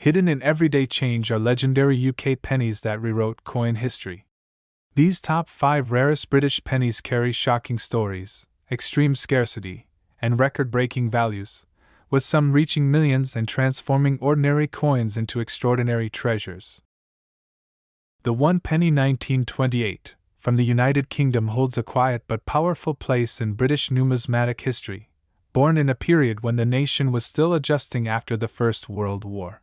Hidden in everyday change are legendary UK pennies that rewrote coin history. These top 5 rarest British pennies carry shocking stories, extreme scarcity, and record-breaking values, with some reaching millions and transforming ordinary coins into extraordinary treasures. The 1 penny 1928 from the United Kingdom holds a quiet but powerful place in British numismatic history, born in a period when the nation was still adjusting after the First World War.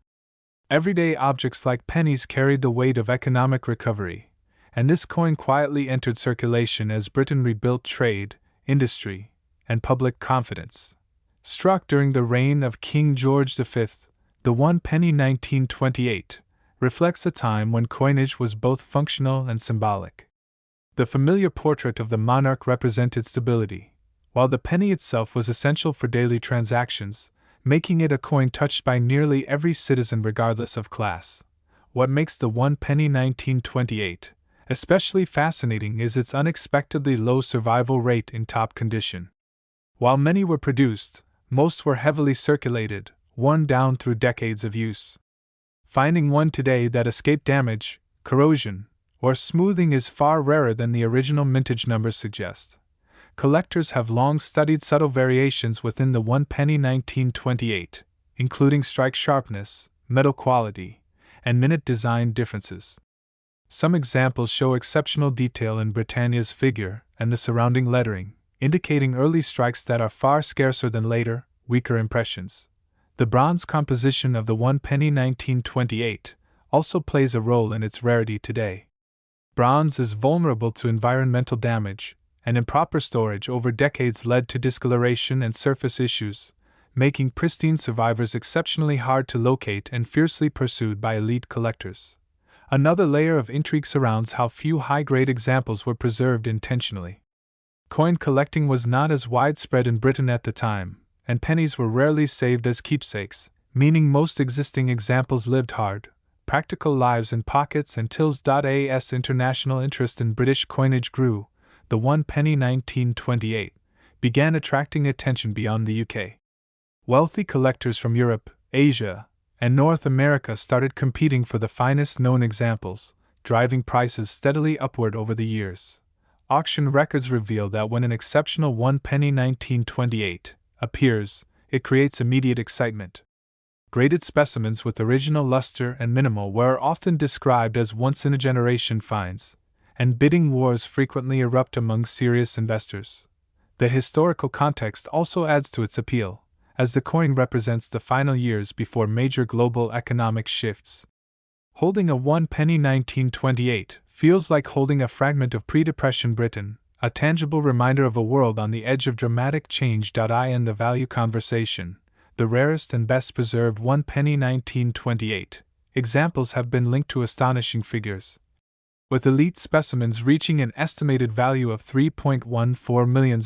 Everyday objects like pennies carried the weight of economic recovery, and this coin quietly entered circulation as Britain rebuilt trade, industry, and public confidence. Struck during the reign of King George V, the 1 penny 1928 reflects a time when coinage was both functional and symbolic. The familiar portrait of the monarch represented stability, while the penny itself was essential for daily transactions, making it a coin touched by nearly every citizen regardless of class. What makes the 1 penny 1928 especially fascinating is its unexpectedly low survival rate in top condition. While many were produced, most were heavily circulated, worn down through decades of use. Finding one today that escaped damage, corrosion, or smoothing is far rarer than the original mintage numbers suggest. Collectors have long studied subtle variations within the 1 penny 1928, including strike sharpness, metal quality, and minute design differences. Some examples show exceptional detail in Britannia's figure and the surrounding lettering, indicating early strikes that are far scarcer than later, weaker impressions. The bronze composition of the 1 penny 1928 also plays a role in its rarity today. Bronze is vulnerable to environmental damage, and improper storage over decades led to discoloration and surface issues, making pristine survivors exceptionally hard to locate and fiercely pursued by elite collectors. Another layer of intrigue surrounds how few high-grade examples were preserved intentionally. Coin collecting was not as widespread in Britain at the time, and pennies were rarely saved as keepsakes, meaning most existing examples lived hard, practical lives in pockets until as international interest in British coinage grew. The 1 penny 1928 began attracting attention beyond the UK. Wealthy collectors from Europe, Asia, and North America started competing for the finest known examples, driving prices steadily upward over the years. Auction records reveal that when an exceptional 1 penny 1928 appears, it creates immediate excitement. Graded specimens with original luster and minimal wear are often described as once-in-a-generation finds, and bidding wars frequently erupt among serious investors. The historical context also adds to its appeal, as the coin represents the final years before major global economic shifts. Holding a 1 penny 1928 feels like holding a fragment of pre-Depression Britain, a tangible reminder of a world on the edge of dramatic change. In the value conversation, the rarest and best preserved 1 penny 1928 examples have been linked to astonishing figures, with elite specimens reaching an estimated value of $3.14 million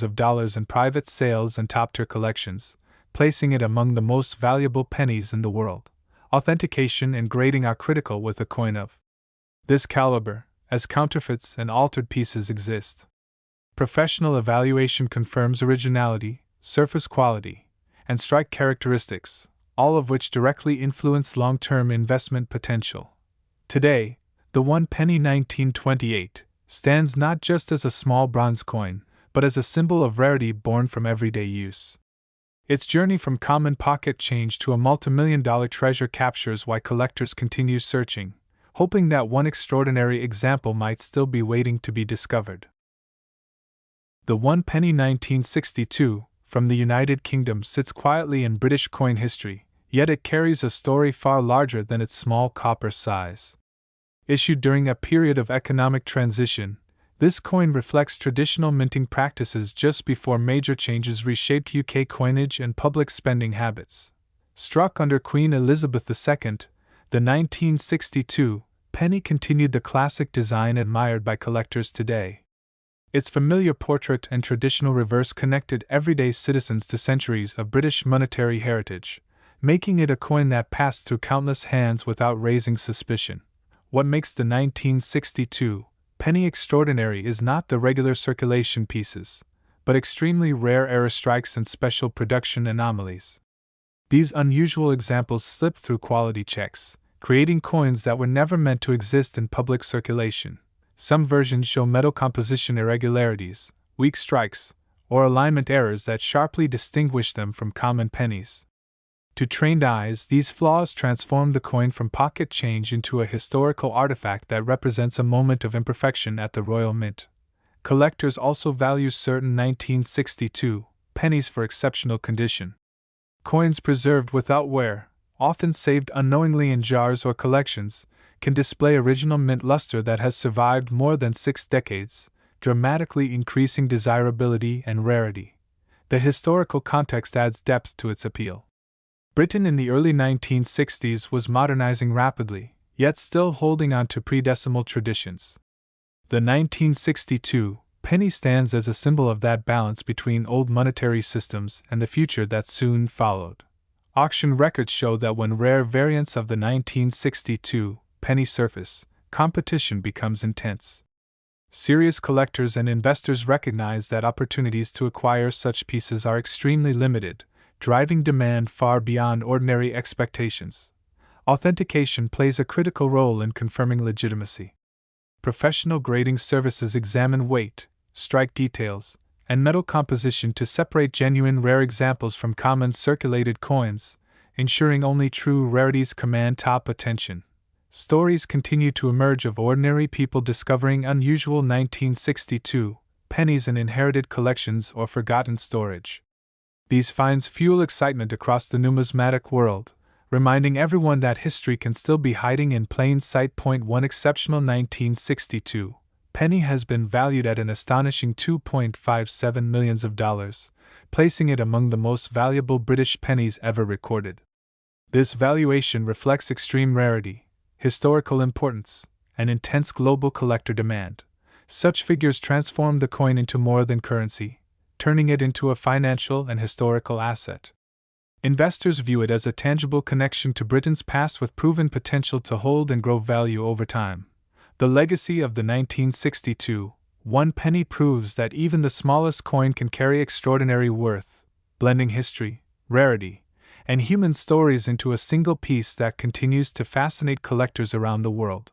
in private sales and top-tier collections, placing it among the most valuable pennies in the world. Authentication and grading are critical with a coin of this caliber, as counterfeits and altered pieces exist. Professional evaluation confirms originality, surface quality, and strike characteristics, all of which directly influence long-term investment potential. Today, the 1 penny 1928 stands not just as a small bronze coin, but as a symbol of rarity born from everyday use. Its journey from common pocket change to a multimillion-dollar treasure captures why collectors continue searching, hoping that one extraordinary example might still be waiting to be discovered. The 1 penny 1962 from the United Kingdom sits quietly in British coin history, yet it carries a story far larger than its small copper size. Issued during a period of economic transition, this coin reflects traditional minting practices just before major changes reshaped UK coinage and public spending habits. Struck under Queen Elizabeth II, the 1962 penny continued the classic design admired by collectors today. Its familiar portrait and traditional reverse connected everyday citizens to centuries of British monetary heritage, making it a coin that passed through countless hands without raising suspicion. What makes the 1962 penny extraordinary is not the regular circulation pieces, but extremely rare error strikes and special production anomalies. These unusual examples slipped through quality checks, creating coins that were never meant to exist in public circulation. Some versions show metal composition irregularities, weak strikes, or alignment errors that sharply distinguish them from common pennies. To trained eyes, these flaws transform the coin from pocket change into a historical artifact that represents a moment of imperfection at the Royal Mint. Collectors also value certain 1962 pennies for exceptional condition. Coins preserved without wear, often saved unknowingly in jars or collections, can display original mint luster that has survived more than 6 decades, dramatically increasing desirability and rarity. The historical context adds depth to its appeal. Britain in the early 1960s was modernizing rapidly, yet still holding on to pre-decimal traditions. The 1962 penny stands as a symbol of that balance between old monetary systems and the future that soon followed. Auction records show that when rare variants of the 1962 penny surface, competition becomes intense. Serious collectors and investors recognize that opportunities to acquire such pieces are extremely limited, driving demand far beyond ordinary expectations. Authentication plays a critical role in confirming legitimacy. Professional grading services examine weight, strike details, and metal composition to separate genuine rare examples from common circulated coins, ensuring only true rarities command top attention. Stories continue to emerge of ordinary people discovering unusual 1962 pennies in inherited collections or forgotten storage. These finds fuel excitement across the numismatic world, reminding everyone that history can still be hiding in plain sight. One exceptional 1962 penny has been valued at an astonishing $2.57 million, placing it among the most valuable British pennies ever recorded. This valuation reflects extreme rarity, historical importance, and intense global collector demand. Such figures transform the coin into more than currency, turning it into a financial and historical asset. Investors view it as a tangible connection to Britain's past with proven potential to hold and grow value over time. The legacy of the 1962 one penny proves that even the smallest coin can carry extraordinary worth, blending history, rarity, and human stories into a single piece that continues to fascinate collectors around the world.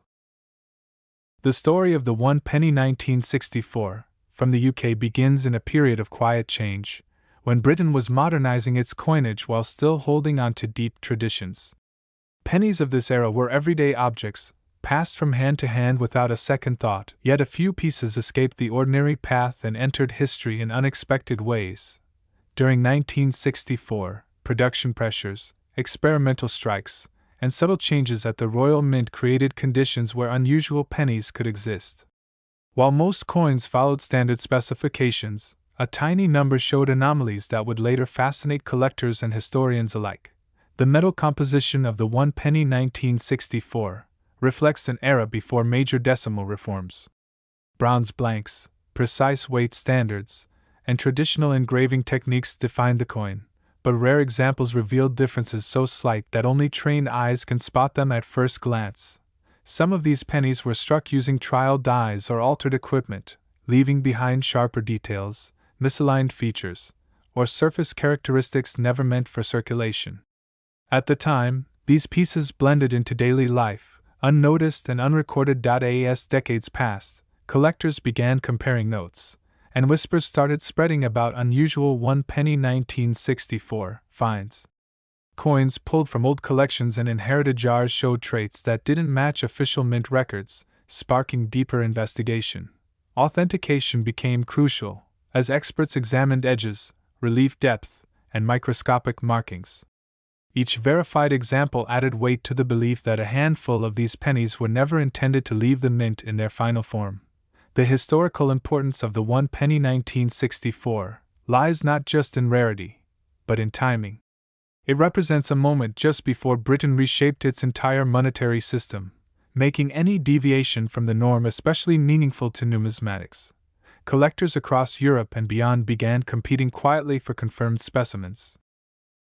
The story of the one penny 1964 from the UK begins in a period of quiet change, when Britain was modernizing its coinage while still holding on to deep traditions. Pennies of this era were everyday objects, passed from hand to hand without a second thought, yet a few pieces escaped the ordinary path and entered history in unexpected ways. During 1964, production pressures, experimental strikes, and subtle changes at the Royal Mint created conditions where unusual pennies could exist. While most coins followed standard specifications, a tiny number showed anomalies that would later fascinate collectors and historians alike. The metal composition of the one penny 1964 reflects an era before major decimal reforms. Bronze blanks, precise weight standards, and traditional engraving techniques defined the coin, but rare examples revealed differences so slight that only trained eyes can spot them at first glance. Some of these pennies were struck using trial dies or altered equipment, leaving behind sharper details, misaligned features, or surface characteristics never meant for circulation. At the time, these pieces blended into daily life, unnoticed and unrecorded. As decades passed, collectors began comparing notes, and whispers started spreading about unusual one penny 1964 finds. Coins pulled from old collections and inherited jars showed traits that didn't match official mint records, sparking deeper investigation. Authentication became crucial, as experts examined edges, relief depth, and microscopic markings. Each verified example added weight to the belief that a handful of these pennies were never intended to leave the mint in their final form. The historical importance of the one penny 1964 lies not just in rarity, but in timing. It represents a moment just before Britain reshaped its entire monetary system, making any deviation from the norm especially meaningful to numismatics. Collectors across Europe and beyond began competing quietly for confirmed specimens.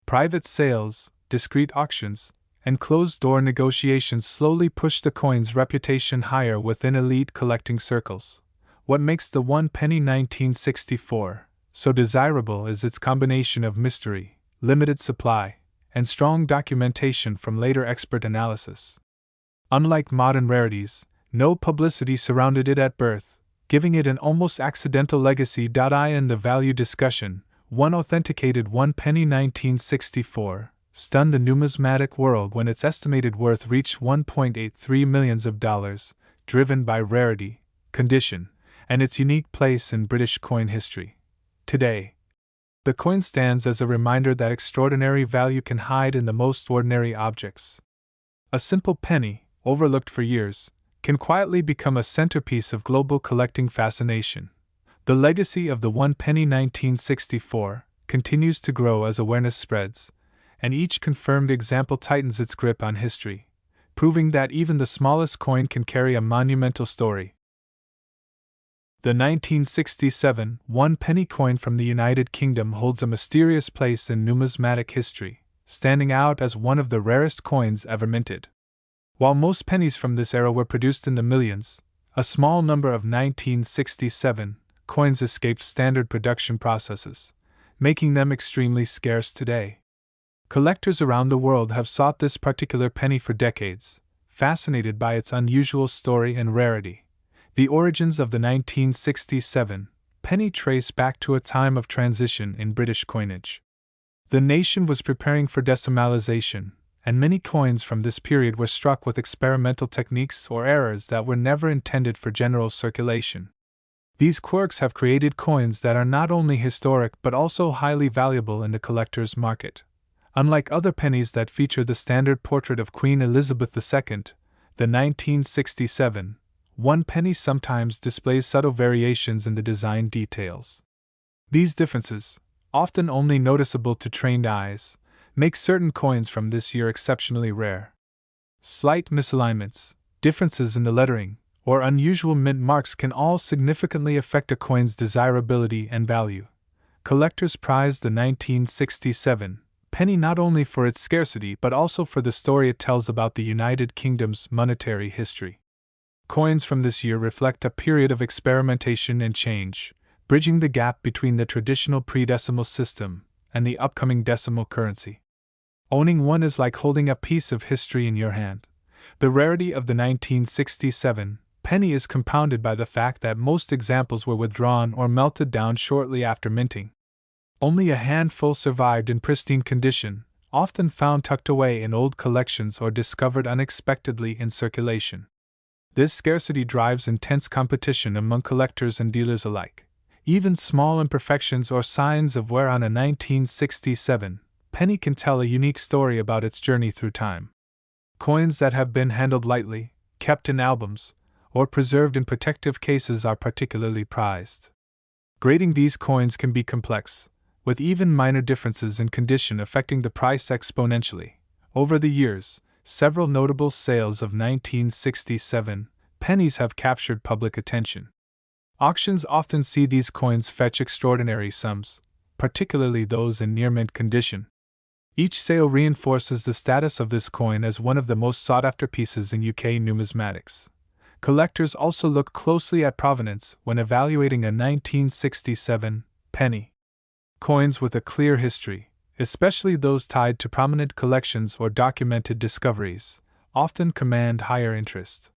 Private sales, discreet auctions, and closed-door negotiations slowly pushed the coin's reputation higher within elite collecting circles. What makes the one penny 1964 so desirable is its combination of mystery, limited supply, and strong documentation from later expert analysis. Unlike modern rarities, no publicity surrounded it at birth, giving it an almost accidental legacy. In the value discussion, one authenticated 1 penny 1964 stunned the numismatic world when its estimated worth reached $1.83 million, driven by rarity, condition, and its unique place in British coin history. Today, the coin stands as a reminder that extraordinary value can hide in the most ordinary objects. A simple penny, overlooked for years, can quietly become a centerpiece of global collecting fascination. The legacy of the 1 penny 1964 continues to grow as awareness spreads, and each confirmed example tightens its grip on history, proving that even the smallest coin can carry a monumental story. The 1967 1 penny coin from the United Kingdom holds a mysterious place in numismatic history, standing out as one of the rarest coins ever minted. While most pennies from this era were produced in the millions, a small number of 1967 coins escaped standard production processes, making them extremely scarce today. Collectors around the world have sought this particular penny for decades, fascinated by its unusual story and rarity. The origins of the 1967 penny trace back to a time of transition in British coinage. The nation was preparing for decimalization, and many coins from this period were struck with experimental techniques or errors that were never intended for general circulation. These quirks have created coins that are not only historic but also highly valuable in the collector's market. Unlike other pennies that feature the standard portrait of Queen Elizabeth II, the 1967 1 penny sometimes displays subtle variations in the design details. These differences, often only noticeable to trained eyes, make certain coins from this year exceptionally rare. Slight misalignments, differences in the lettering, or unusual mint marks can all significantly affect a coin's desirability and value. Collectors prize the 1967 penny not only for its scarcity but also for the story it tells about the United Kingdom's monetary history. Coins from this year reflect a period of experimentation and change, bridging the gap between the traditional pre-decimal system and the upcoming decimal currency. Owning one is like holding a piece of history in your hand. The rarity of the 1967 penny is compounded by the fact that most examples were withdrawn or melted down shortly after minting. Only a handful survived in pristine condition, often found tucked away in old collections or discovered unexpectedly in circulation. This scarcity drives intense competition among collectors and dealers alike. Even small imperfections or signs of wear on a 1967 penny can tell a unique story about its journey through time. Coins that have been handled lightly, kept in albums, or preserved in protective cases are particularly prized. Grading these coins can be complex, with even minor differences in condition affecting the price exponentially. Over the years, several notable sales of 1967 pennies have captured public attention. Auctions often see these coins fetch extraordinary sums, particularly those in near-mint condition. Each sale reinforces the status of this coin as one of the most sought-after pieces in UK numismatics. Collectors also look closely at provenance when evaluating a 1967 penny. Coins with a clear history, especially those tied to prominent collections or documented discoveries, often command higher interest.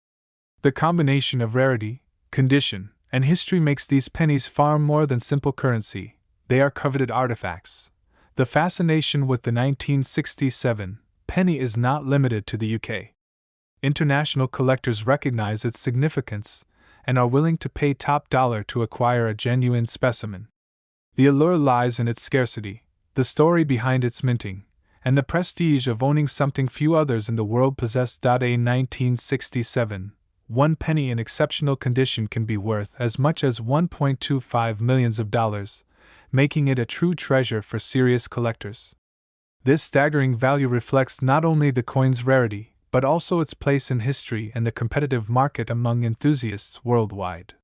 The combination of rarity, condition, and history makes these pennies far more than simple currency. They are coveted artifacts. The fascination with the 1967 penny is not limited to the UK. International collectors recognize its significance and are willing to pay top dollar to acquire a genuine specimen. The allure lies in its scarcity, the story behind its minting, and the prestige of owning something few others in the world possess. A 1967 1 penny in exceptional condition can be worth as much as $1.25 million, making it a true treasure for serious collectors. This staggering value reflects not only the coin's rarity, but also its place in history and the competitive market among enthusiasts worldwide.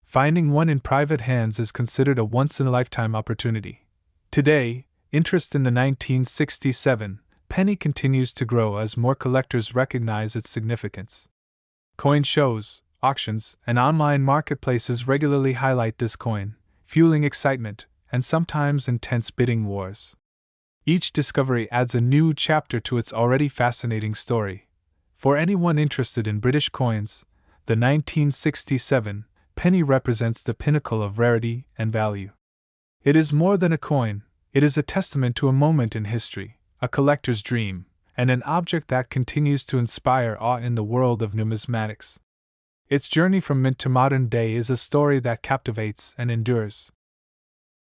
Finding one in private hands is considered a once-in-a-lifetime opportunity. Today, interest in the 1967 penny continues to grow as more collectors recognize its significance. Coin shows, auctions, and online marketplaces regularly highlight this coin, fueling excitement and sometimes intense bidding wars. Each discovery adds a new chapter to its already fascinating story. For anyone interested in British coins, the 1967 penny represents the pinnacle of rarity and value. It is more than a coin, it is a testament to a moment in history, a collector's dream, and an object that continues to inspire awe in the world of numismatics. Its journey from mint to modern day is a story that captivates and endures.